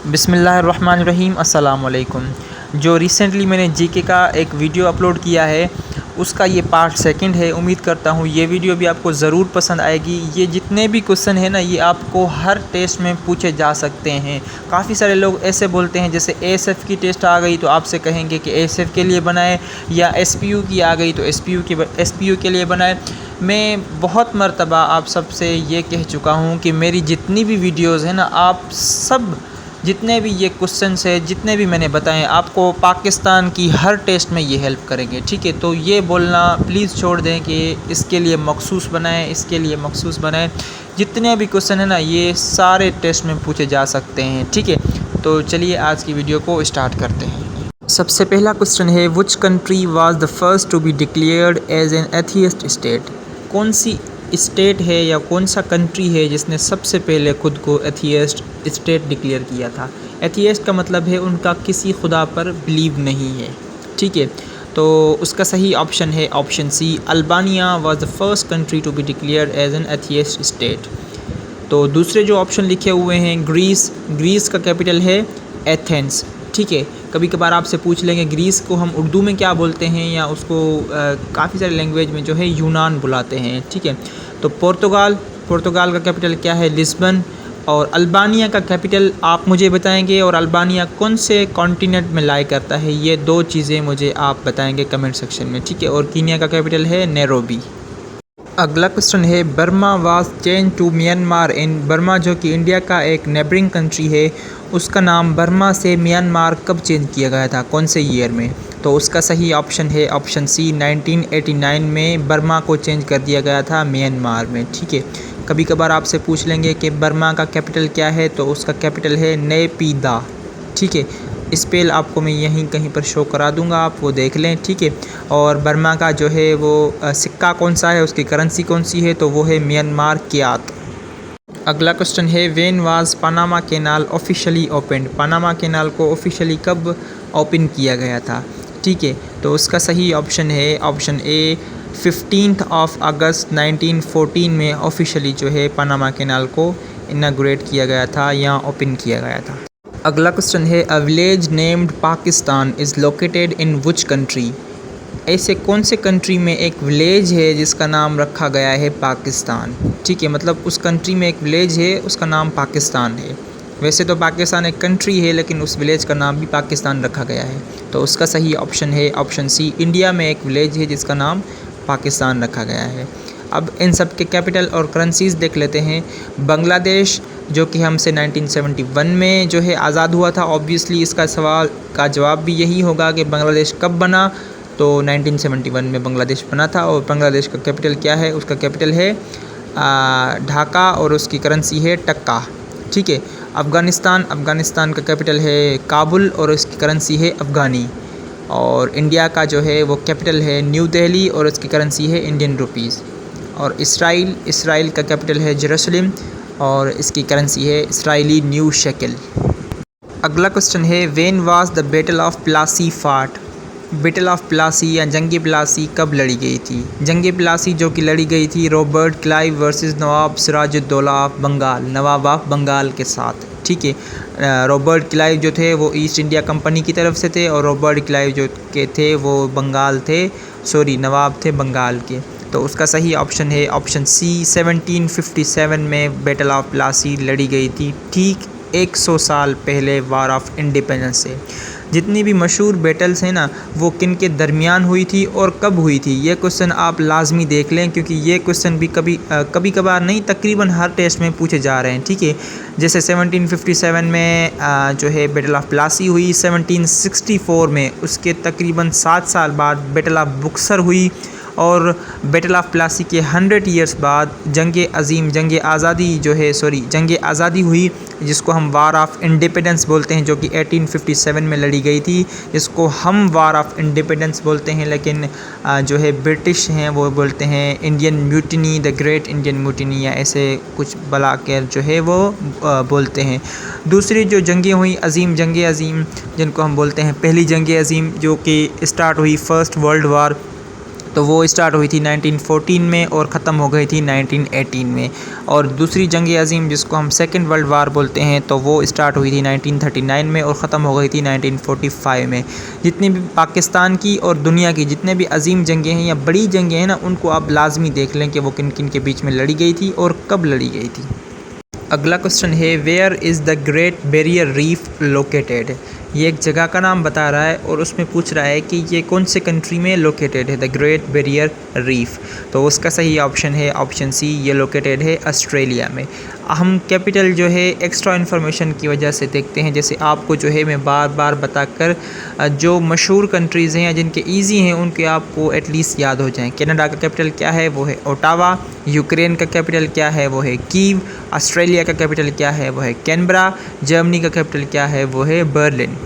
बिस्मिल्लाहिर्रहमानिर्रहीम अस्सलाम वालेकुम। जो रिसेंटली मैंने जीके का एक वीडियो अपलोड किया है उसका ये पार्ट सेकंड है। उम्मीद करता हूँ ये वीडियो भी आपको ज़रूर पसंद आएगी। ये जितने भी क्वेश्चन है ना ये आपको हर टेस्ट में पूछे जा सकते हैं। काफ़ी सारे लोग ऐसे बोलते हैं जैसे एएसएफ की टेस्ट आ गई तो आपसे कहेंगे कि एएसएफ के लिए बनाए, या एसपीयू की आ गई तो एसपीयू के लिए बनाए। मैं बहुत मर्तबा आप सबसे ये कह चुका हूँ कि मेरी जितनी भी वीडियोज़ हैं ना, आप सब जितने भी ये क्वेश्चंस है जितने भी मैंने बताएं आपको पाकिस्तान की हर टेस्ट में ये हेल्प करेंगे। ठीक है, तो ये बोलना प्लीज़ छोड़ दें कि इसके लिए मखसूस बनाएं, इसके लिए मखसूस बनाएं। जितने भी क्वेश्चन है ना ये सारे टेस्ट में पूछे जा सकते हैं। ठीक है, तो चलिए आज की वीडियो को स्टार्ट करते हैं। सबसे पहला क्वेश्चन है, which country was the first to be declared as an atheist state. कौन सी स्टेट है या कौन सा कंट्री है जिसने सबसे पहले खुद को एथियस्ट स्टेट डिक्लेयर किया था। एथियस्ट का मतलब है उनका किसी खुदा पर बिलीव नहीं है। ठीक है, तो उसका सही ऑप्शन है option C, Albania was the first country to be declared as an atheist state. तो दूसरे जो ऑप्शन लिखे हुए हैं, ग्रीस का कैपिटल है एथेंस। ठीक है, कभी कभार आपसे पूछ लेंगे ग्रीस को हम उर्दू में क्या बोलते हैं, या उसको काफ़ी सारे लैंग्वेज में जो है यूनान बुलाते हैं। ठीक है, तो पुर्तगाल का कैपिटल क्या है, लिस्बन। और अल्बानिया का कैपिटल आप मुझे बताएंगे, और अल्बानिया कौन से कॉन्टिनेंट में लाई करता है, ये दो चीज़ें मुझे आप बताएंगे कमेंट सेक्शन में। ठीक है, और कीनिया का कैपिटल है नैरोबी। अगला क्वेश्चन है, Burma was change to Myanmar in. Burma जो कि इंडिया का एक नेबरिंग कंट्री है, उसका नाम बर्मा से म्यांमार कब चेंज किया गया था, कौन से ईयर में। तो उसका सही ऑप्शन है ऑप्शन सी, 1989 में बर्मा को चेंज कर दिया गया था म्यांमार में। ठीक है, कभी कभार आपसे पूछ लेंगे कि बर्मा का कैपिटल क्या है, तो उसका कैपिटल है नेपीदा। ठीक है, स्पेल आपको मैं यहीं कहीं पर शो करा दूंगा, आप वो देख लें। ठीक है, और बर्मा का जो है वो सिक्का कौन सा है, उसकी करेंसी कौन सी है, तो वो है म्यांमार क्यात। अगला क्वेश्चन है, when was Panama canal officially opened. Panama canal को ऑफिशियली कब ओपन किया गया था। ठीक है, तो उसका सही ऑप्शन है ऑप्शन ए, 15 अगस्त 1914 में ऑफिशियली जो है पनामा कैनाल को इनाग्रेट किया गया था या ओपन किया गया था। अगला क्वेश्चन है, a village named Pakistan is located in which country. ऐसे कौन से कंट्री में एक विलेज है जिसका नाम रखा गया है पाकिस्तान। ठीक है, मतलब उस कंट्री में एक विलेज है उसका नाम पाकिस्तान है। वैसे तो पाकिस्तान एक कंट्री है लेकिन उस विलेज का नाम भी पाकिस्तान रखा गया है। तो उसका सही ऑप्शन है ऑप्शन सी, इंडिया में एक विलेज है जिसका नाम पाकिस्तान रखा गया है। अब इन सब के कैपिटल और करेंसीज़ देख लेते हैं। बांग्लादेश जो कि हमसे 1971 में जो है आज़ाद हुआ था। ऑब्वियसली इसका सवाल का जवाब भी यही होगा कि बांग्लादेश कब बना, तो 1971 में बांग्लादेश बना था। और बांग्लादेश का कैपिटल क्या है, उसका कैपिटल है ढाका और उसकी करेंसी है टक्का। ठीक है, अफ़गानिस्तान का कैपिटल है काबुल और उसकी करेंसी है अफ़गानी। और इंडिया का जो है वो कैपिटल है न्यू दिल्ली और उसकी करेंसी है इंडियन रुपीज़। और इसराइल का कैपिटल है जेरूसलम और इसकी करेंसी है इसराइली न्यू शेकल। अगला क्वेश्चन है, when was the battle of Plassey fought. Battle of Plassey या जंग प्लासी कब लड़ी गई थी। जंग प्लासी जो कि लड़ी गई थी Robert Clive versus Nawab Sirajuddaulah of Bengal, Nawab of Bengal के साथ। ठीक है, रॉबर्ट क्लाइव जो थे वो ईस्ट इंडिया कंपनी की तरफ से थे और रॉबर्ट क्लाइव जो के थे वो नवाब थे बंगाल के। तो उसका सही ऑप्शन है ऑप्शन सी, 1757 में बैटल ऑफ प्लासी लड़ी गई थी, ठीक 100 साल पहले वार ऑफ इंडिपेंडेंस से। जितनी भी मशहूर बैटल्स हैं ना वो किन के दरमियान हुई थी और कब हुई थी, ये क्वेश्चन आप लाजमी देख लें क्योंकि ये क्वेश्चन भी कभी कभार नहीं तकरीबन हर टेस्ट में पूछे जा रहे हैं। ठीक है, जैसे 1757 में जो है बैटल ऑफ प्लासी हुई, 1764 में उसके तकरीबन 7 साल बाद बैटल ऑफ बुक्सर हुई, और बैटल ऑफ प्लासी के 100 ईयर्स बाद जंग आज़ादी हुई जिसको हम वार ऑफ इंडिपेंडेंस बोलते हैं, जो कि 1857 में लड़ी गई थी, जिसको हम वार ऑफ इंडिपेंडेंस बोलते हैं लेकिन जो है ब्रिटिश हैं वो बोलते हैं Indian mutiny, the great Indian mutiny, या ऐसे कुछ बुला कर जो है वो बोलते हैं। दूसरी जो जंगें हुई जंग अज़ीम जिनको हम बोलते हैं पहली जंग अज़ीम, जो कि स्टार्ट हुई फर्स्ट वर्ल्ड वार तो वो स्टार्ट हुई थी 1914 में और ख़त्म हो गई थी 1918 में। और दूसरी जंग अज़ीम जिसको हम सेकंड वर्ल्ड वार बोलते हैं तो वो स्टार्ट हुई थी 1939 में और ख़त्म हो गई थी 1945 में। जितनी भी पाकिस्तान की और दुनिया की जितने भी अज़ीम जंगें हैं या बड़ी जंगें हैं ना, उनको आप लाजमी देख लें कि वो किन किन के बीच में लड़ी गई थी और कब लड़ी गई थी। अगला क्वेश्चन है where is the Great Barrier Reef located. ये एक जगह का नाम बता रहा है और उसमें पूछ रहा है कि ये कौन से कंट्री में लोकेटेड है द ग्रेट बैरियर रीफ। तो उसका सही ऑप्शन है ऑप्शन सी, ये लोकेटेड है ऑस्ट्रेलिया में। हम कैपिटल जो है एक्स्ट्रा इन्फॉर्मेशन की वजह से देखते हैं, जैसे आपको जो है मैं बार बार बताकर जो मशहूर कंट्रीज़ हैं या जिनके ईजी हैं उनके आपको एटलीस्ट याद हो जाएं। कनाडा का कैपिटल क्या है, वो है ओटावा। यूक्रेन का कैपिटल क्या है, वो है कीव। ऑस्ट्रेलिया का कैपिटल क्या है, वो है कैनबरा। जर्मनी का कैपिटल क्या है, वो है बर्लिन।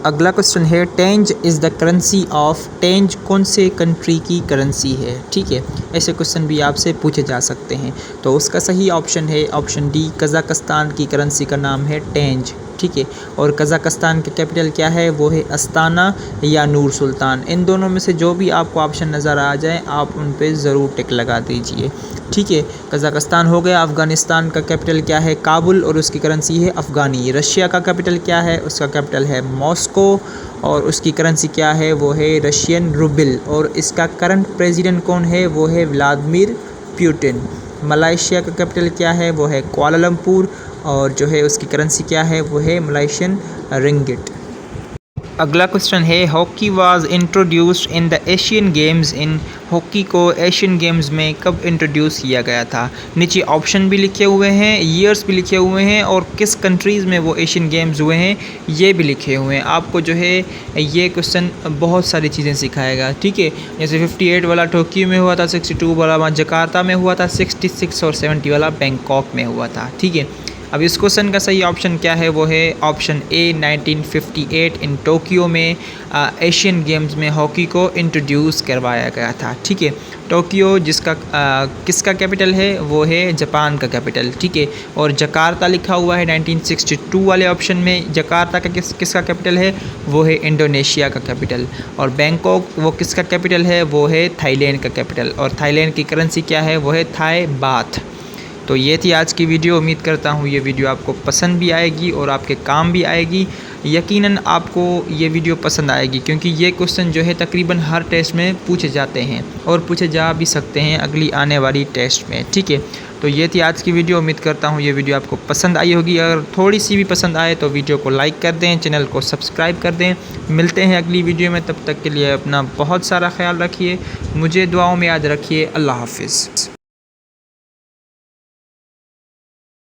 अगला क्वेश्चन है टेंज इज़ द करेंसी ऑफ। टेंज कौन से कंट्री की करेंसी है, ठीक है। ऐसे क्वेश्चन भी आपसे पूछे जा सकते हैं। तो उसका सही ऑप्शन है ऑप्शन डी, कज़ाकिस्तान की करेंसी का नाम है टेंज, ठीक है। और कज़ाकिस्तान का कैपिटल क्या है, वो है अस्ताना या नूर सुल्तान। इन दोनों में से जो भी आपको ऑप्शन नज़र आ जाए आप उन पे ज़रूर टिक लगा दीजिए, ठीक है। कज़ाकिस्तान हो गया। अफ़गानिस्तान का कैपिटल क्या है, काबुल, और उसकी करेंसी है अफ़गानी। रशिया का कैपिटल क्या है, उसका कैपिटल है मॉस्को और उसकी करेंसी क्या है, वो है रशियन रूबल। और इसका करंट प्रेसिडेंट कौन है, वो है व्लादिमीर पुतिन। मलेशिया का कैपिटल क्या है, वो है कुआलालंपुर और जो है उसकी करेंसी क्या है, वो है मलेशियन रिंगिट। अगला क्वेश्चन है hockey was introduced in the Asian games in. Hockey को एशियन गेम्स में कब इंट्रोड्यूस किया गया था। नीचे ऑप्शन भी लिखे हुए हैं, ईयर्स भी लिखे हुए हैं और किस कंट्रीज़ में वो एशियन गेम्स हुए हैं ये भी लिखे हुए हैं। आपको जो है ये क्वेश्चन बहुत सारी चीज़ें सिखाएगा, ठीक है। जैसे 58 वाला टोक्यो में हुआ था, 62 वाला जकार्ता में हुआ था, 66 और 70 वाला बैंकॉक में हुआ था, ठीक है। अब इस क्वेश्चन का सही ऑप्शन क्या है, वो है ऑप्शन ए 1958 इन टोक्यो में एशियन गेम्स में हॉकी को इंट्रोड्यूस करवाया गया था, ठीक है। टोक्यो जिसका किसका कैपिटल है, वो है जापान का कैपिटल, ठीक है। और जकार्ता लिखा हुआ है 1962 वाले ऑप्शन में। जकार्ता का किसका कैपिटल है, वो है इंडोनेशिया का कैपिटल। और बैंकॉक वो किसका कैपिटल है, वो है थाईलैंड का कैपिटल। और थाईलैंड की करेंसी क्या है, वो है थाई बाथ। तो ये थी आज की वीडियो। उम्मीद करता हूँ ये वीडियो आपको पसंद भी आएगी और आपके काम भी आएगी। यकीनन आपको ये वीडियो पसंद आएगी क्योंकि ये क्वेश्चन जो है तकरीबन हर टेस्ट में पूछे जाते हैं और पूछे जा भी सकते हैं अगली आने वाली टेस्ट में, ठीक है। तो ये थी आज की वीडियो। उम्मीद करता हूँ ये वीडियो आपको पसंद आई होगी। अगर थोड़ी सी भी पसंद आए तो वीडियो को लाइक कर दें, चैनल को सब्सक्राइब कर दें। मिलते हैं अगली वीडियो में, तब तक के लिए अपना बहुत सारा ख्याल रखिए, मुझे दुआओं में याद रखिए। अल्लाह हाफिज़।